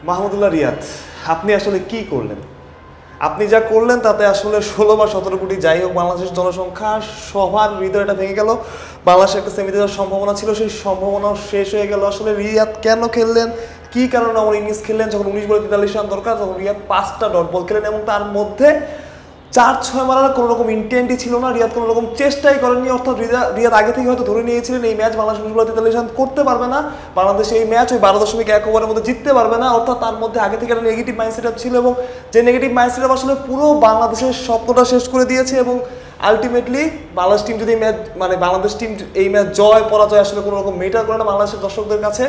মাহমুদুল্লাহ রিয়াদ, আপনি আসলে কি করলেন? আপনি যা করলেন তাতে আসলে 16 বা 17 কোটি, যাই হোক বাংলাদেশের জনসংখ্যা, সবার হৃদয়টা ভেঙে গেল। বাংলাদেশের একটা সেমিতে যাওয়ার সম্ভাবনা ছিল, সেই সম্ভাবনাও শেষ হয়ে গেল। আসলে রিয়াদ কেন খেললেন, কি কারণে আমার ইনিংস খেললেন? যখন 19 বলে 43 রান দরকার, তখন রিয়াদ 5টা ডট বল খেলেন এবং তার মধ্যে 4-6 মারার কোনো রকম ইন্টেন্টই ছিল না। রিয়াদ কোনো রকম চেষ্টাই করেননি, অর্থাৎ রিয়াদ আগে থেকে হয়তো ধরে নিয়েছিলেন এই ম্যাচ বাংলাদেশ 19 বলে 43 রান করতে পারবে না, বাংলাদেশ এই ম্যাচ ওই 12.1 ওভারের মধ্যে জিততে পারবে না। অর্থাৎ তার মধ্যে আগে থেকে একটা নেগেটিভ মাইন্ডসেট ছিল এবং যে নেগেটিভ মাইন্ডসেট আসলে পুরো বাংলাদেশের স্বপ্নটা শেষ করে দিয়েছে। এবং আলটিমেটলি বাংলাদেশ টিম যদি ম্যাচ বাংলাদেশ টিম এই ম্যাচ জয় পরাজয় আসলে কোনো রকম মেটার করে না বাংলাদেশের দর্শকদের কাছে।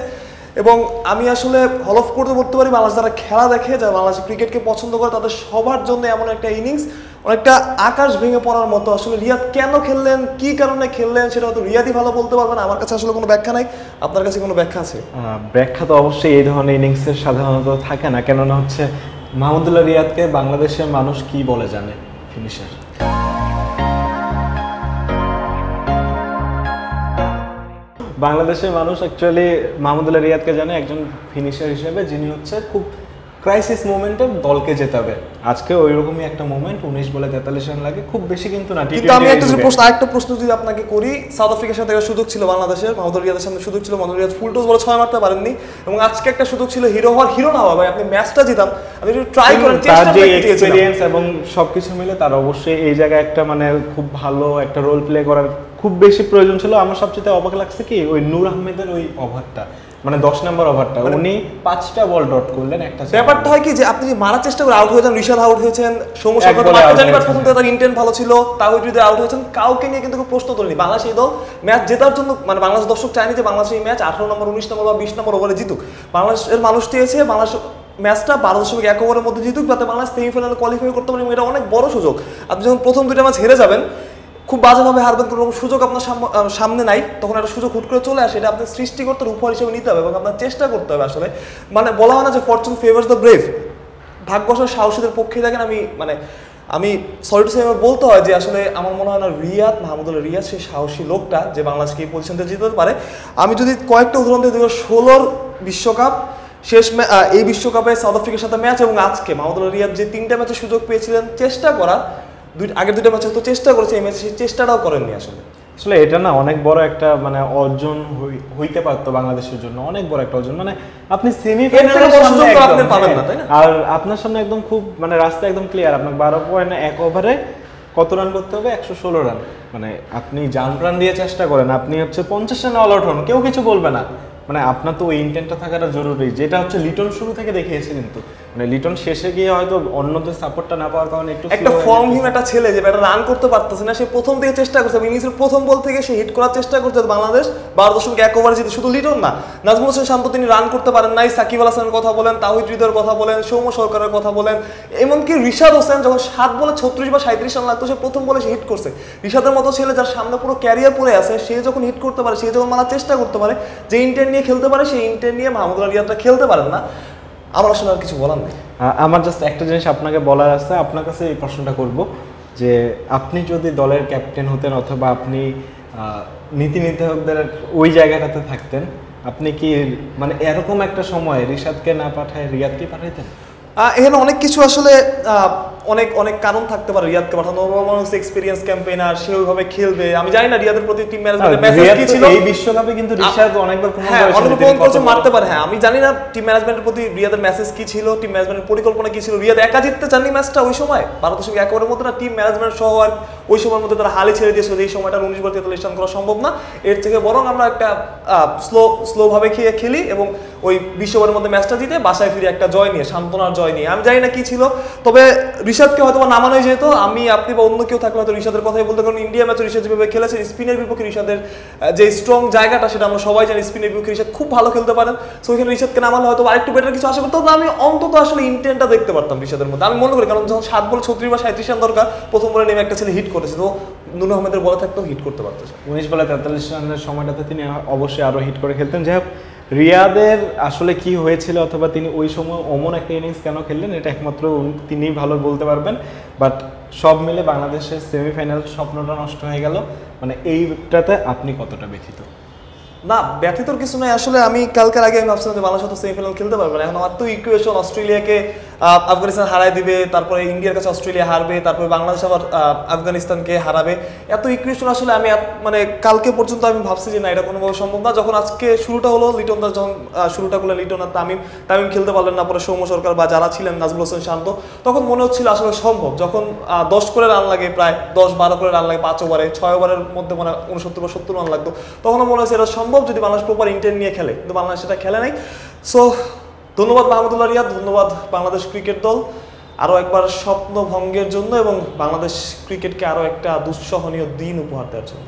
এবং আমি আসলে হলফ করতে বলতে পারি, বাংলাদেশ যারা খেলা দেখে, যারা বাংলাদেশের ক্রিকেটকে পছন্দ করে, তাদের সবার জন্য এমন একটা ইনিংস, অনেকটা আকাশ ভেঙে পড়ার মতো। আসলে রিয়াদ কেন খেললেন, কি কারণে খেললেন, সেটা হয়তো রিয়াদই ভালো বলতে পারবেন। আমার কাছে আসলে কোনো ব্যাখ্যা নাই। আপনার কাছে কোনো ব্যাখ্যা আছে? ব্যাখ্যা তো অবশ্যই এই ধরনের ইনিংসের সাধারণত থাকে না, কেননা হচ্ছে মাহমুদুল্লাহ রিয়াদকে বাংলাদেশের মানুষ কি বলে জানে? ফিনিশার। বাংলাদেশের মানুষ অ্যাকচুয়ালি মাহমুদুল্লাহ রিয়াদকে জানে একজন ফিনিশার হিসেবে, যিনি হচ্ছে খুব ক্রাইসিস মোমেন্টে দলকে জেতাবে। আজকে ওইরকমই একটা মোমেন্ট, 19 বলে 43 রান লাগে, খুব বেশি কিন্তু না। কিন্তু আমি আরেকটা প্রশ্ন যদি আপনাকে করি, সাউথ আফ্রিকার সাথে একটা সুযোগ ছিল বাংলাদেশের, মাহমুদুল্লাহ রিয়াদের সামনে সুযোগ ছিল, মাহমুদুল্লাহ রিয়াদ ফুল টস বলে 6 মারতে পারেননি। এবং আজকে একটা সুযোগ ছিল হিরো হওয়ার, হিরো না হওয়া, ভাই আপনি ম্যাচটা জিতান, আপনি একটু ট্রাই করেন, চেষ্টা করেন। এক্সপেরিয়েন্স এবং সবকিছু মিলে তার অবশ্যই এই জায়গায় একটা খুব ভালো একটা রোল প্লে করার খুব বেশি প্রয়োজন ছিল। আমার সবচেয়ে অবাক লাগছে কি ওই নূর আহমেদের ওই ওভারটা, 10 নম্বর ওভারটা, উনি 5টা বল ডট করলেন। একটা ব্যাপারটা হয় কি যে আপনি যে মারার চেষ্টা করে আউট হয়ে যান, ঋষাদ আউট হয়েছেন, সৌম্য সরকার প্রথম থেকে তার ইন্টেন্ট ভালো ছিল, তাহিদ হৃদয় আউট হয়েছেন, কাউকে নিয়ে কিন্তু প্রশ্ন তোলেনি। বাংলাদেশ এই দল ম্যাচ জেতার জন্য, বাংলাদেশ দর্শক চায়নি যে বাংলাদেশ এই ম্যাচ 18 নম্বর 19 নম্বর বা 20 নম্বর ওভারে জিতুক। বাংলাদেশের মানুষ চেয়েছে বাংলাদেশ ম্যাচটা 12.1 ওভারের মধ্যে জিতুক, যাতে বাংলাদেশ সেমিফাইনালে কোয়ালিফাই করতে পারে। এবং এটা অনেক বড় সুযোগ। আপনি যখন প্রথম 2টা ম্যাচ হেরে যাবেন, খুব বাজেভাবে হারবেন, কোনো সুযোগ আপনার সামনে নাই, তখন একটা সুযোগ হুট করে চলে আসে, এটা আপনি সৃষ্টিকর্তার উপহার হিসেবে নিতে হবে এবং আপনার চেষ্টা করতে হবে। আসলে বলা হয় না যে ফরচুন ফেভার্স দ্য ব্রেভ, ভাগ্য আসলে সাহসীদের পক্ষে দেখেন। আমি সরি টু সে বলতে হয় যে আসলে আমার মনে হয় না মাহমুদুল্লাহ রিয়াদ সেই সাহসী লোকটা যে বাংলাদেশকে এই পজিশনটা জিততে পারে। আমি যদি কয়েকটা উদাহরণ দিই, 2016 বিশ্বকাপ শেষ এই বিশ্বকাপে সাউথ আফ্রিকার সাথে ম্যাচ এবং আজকে মাহমুদুল্লাহ রিয়াদ যে 3টা ম্যাচে সুযোগ পেয়েছিলেন চেষ্টা করার, আগের 2টা ম্যাচে তো চেষ্টা করেছে, এই ম্যাচে সেই চেষ্টাটাও করেননি। আসলে এটা না অনেক বড় একটা অর্জন হইতে পারতো বাংলাদেশের জন্য, অনেক বড় একটা অর্জন। আপনি সেমিফাইনালে পাবেন না, তাই না? আর আপনার সামনে একদম খুব রাস্তা একদম ক্লিয়ার, আপনার 12.1 ওভারে কত রান করতে হবে? 116 রান। আপনি জান প্রাণ দিয়ে চেষ্টা করেন, আপনি হচ্ছে 50 রানে অল আউট হন, কেউ কিছু বলবে না। আপনার তো ওই ইন্টেন্টটা থাকাটা জরুরি, যেটা হচ্ছে লিটন শুরু থেকে দেখিয়েছে। কিন্তু লিটন শেষে গিয়ে হয়তো অন্যদের সাপোর্টটা না পাওয়ার কারণে একটা ফর্মহীন একটা ছেলে যে ব্যাটা রান করতে পারতেছে না, সে প্রথম থেকে চেষ্টা করছে, ইনিংসের প্রথম বল থেকে সে হিট করার চেষ্টা করছে বাংলাদেশ 12.1 ওভারে জিতে। শুধু লিটন না, নাজমুল হোসেন শান্ত তিনি রান করতে পারেন নাই, সাকিব আল হাসানের কথা বলেন, তাহিদ হৃদয়ের কথা বলেন, সৌম্য সরকারের কথা বলেন, এমনকি ঋষাদ হোসেন যখন 7 বলে 36 বা 37 রান লাগতো, সে প্রথম বলে সে হিট করছে। ঋষাদের মতো ছেলে যার সামনে পুরো ক্যারিয়ার পড়ে আছে, সে যখন হিট করতে পারে, সে যখন মারার চেষ্টা করতে পারে, যে ইন্টেন্ট নিয়ে খেলতে পারে, সেই ইন্টেন্ট নিয়ে মাহমুদুল্লাহ রিয়াদটা খেলতে পারেন না। আমার আসলে আর কিছু বলার নেই। আমার জাস্ট একটা জিনিস আপনাকে বলার আছে, আপনার কাছে এই প্রশ্নটা করব যে আপনি যদি দলের ক্যাপ্টেন হতেন অথবা আপনি নীতি নির্ধারকদের ওই জায়গাটাতে থাকতেন, আপনি কি এরকম একটা সময় ঋষাদকে না পাঠায় রিয়াদকে পাঠাইতেন? এখানে অনেক কিছু আসলে অনেক অনেক কারণ থাকতে পারে রিয়াদকে পাঠানো। মানুষ এক্সপেরিয়েন্স ক্যাম্পেইনার, সে ওইভাবে খেলবে। আমি জানি না রিয়াদের প্রতি টিম ম্যানেজমেন্টের মেসেজ কি ছিল। এই বিশ্বকাপে কিন্তু ঋষাদ অনেকবার মারতে পারে। হ্যাঁ, আমি জানি না টিম ম্যানেজমেন্টের প্রতি রিয়াদের মেসেজ কি ছিল, টিম ম্যানেজমেন্টের পরিকল্পনা কি ছিল। রিয়াদ একা জিততে চাননি ম্যাচটা ওই সময় 12.1 ওভারের মধ্যে না, টিম ম্যানেজমেন্ট সহ আর ওই সময়ের মধ্যে তারা হালে ছেড়ে দিয়েছিল যে এই সময়টা 19 বল 43 রান করা সম্ভব না। এর থেকে বরং আমরা একটা স্লো ভাবে খেলি এবং ওই 20 ওভারের মধ্যে ম্যাচটা জিতে বাসায় ফিরে একটা জয় নিয়ে, সান্ত্বনার জয় নিয়ে। আমি জানি না কি ছিল, তবে ঋষাদকে হয়তো নামানোই যেত। আমি আপনি বা অন্য কেউ থাকলে হয়তো ঋষাদের কথাই বলতে, কারণ ইন্ডিয়া ম্যাচে ঋষাদ যেভাবে খেলেছে, স্পিনের বিপক্ষে ঋষাদের যে স্ট্রং জায়গাটা সেটা আমরা সবাই জানি। স্পিনের বিপক্ষে ঋষাদ খুব ভালো খেলতে পারেন। সো ওইখানে ঋষাদকে নামালে হয়তো আরেকটু বেটার কিছু আশা করতাম। আমি অন্তত আসলে ইন্টেন্টটা দেখতে পারতাম ঋষাদের মধ্যে, আমি মনে করি। কারণ যখন 7 বল 36 বা 37 রান দরকার, প্রথম বলে নেমে একটা ছেলে হিট করেছে, তো নুন আহমেদের বলে থাকতেও হিট করতে পারতো। 19 বলে 43 রানের সময়টাতে তিনি অবশ্যই আরো হিট করে খেলতেন। যাই হোক, রিয়াদের আসলে কি হয়েছিল অথবা তিনি ওই সময় অমন একটা ইনিংস কেন খেললেন, এটা একমাত্র তিনিই ভালো বলতে পারবেন। বাট সব মিলে বাংলাদেশের সেমিফাইনাল স্বপ্নটা নষ্ট হয়ে গেল। এইটাতে আপনি কতটা ব্যথিত? না ব্যথিতর কিছু নাই, আসলে আমি কালকের আগে আমি ভাবছিলাম যে বাংলাদেশ হয়তো সেমিফাইনাল খেলতে পারবে না। এখন আমার তো ইকুয়েশন অস্ট্রেলিয়াকে আফগানিস্তান হারাই দিবে, তারপরে ইন্ডিয়ার কাছে অস্ট্রেলিয়া হারবে, তারপরে বাংলাদেশ আবার আফগানিস্তানকে হারাবে, এত ইকুয়েশন আসলে আমি মানে কালকে পর্যন্ত আমি ভাবছি যে না এটা কোনোভাবে সম্ভব না। যখন আজকে শুরুটা হলো, লিটন দাস যখন শুরুটা করলেন, লিটন আর তামিম খেলতে পারলেন না, পরে সৌম্য সরকার বা যারা ছিলেন নাজমুল হোসেন শান্ত, তখন মনে হচ্ছিল আসলে সম্ভব। যখন 10 করে রান লাগে, প্রায় 10-12 করে রান লাগে 5 ওভারে, 6 ওভারের মধ্যে মানে 69 বা 70 রান লাগতো, তখনও মনে হচ্ছে এটা সম্ভব যদি বাংলাদেশ প্রপার ইন্টেন্ট নিয়ে খেলে, কিন্তু বাংলাদেশ সেটা খেলে নাই। সো ধন্যবাদ মাহমুদুল্লাহ রিয়াদ, ধন্যবাদ বাংলাদেশ ক্রিকেট দল আরও একবার স্বপ্ন ভঙ্গের জন্য এবং বাংলাদেশ ক্রিকেটকে আরও একটা দুঃসহনীয় দিন উপহার দেওয়ার জন্য।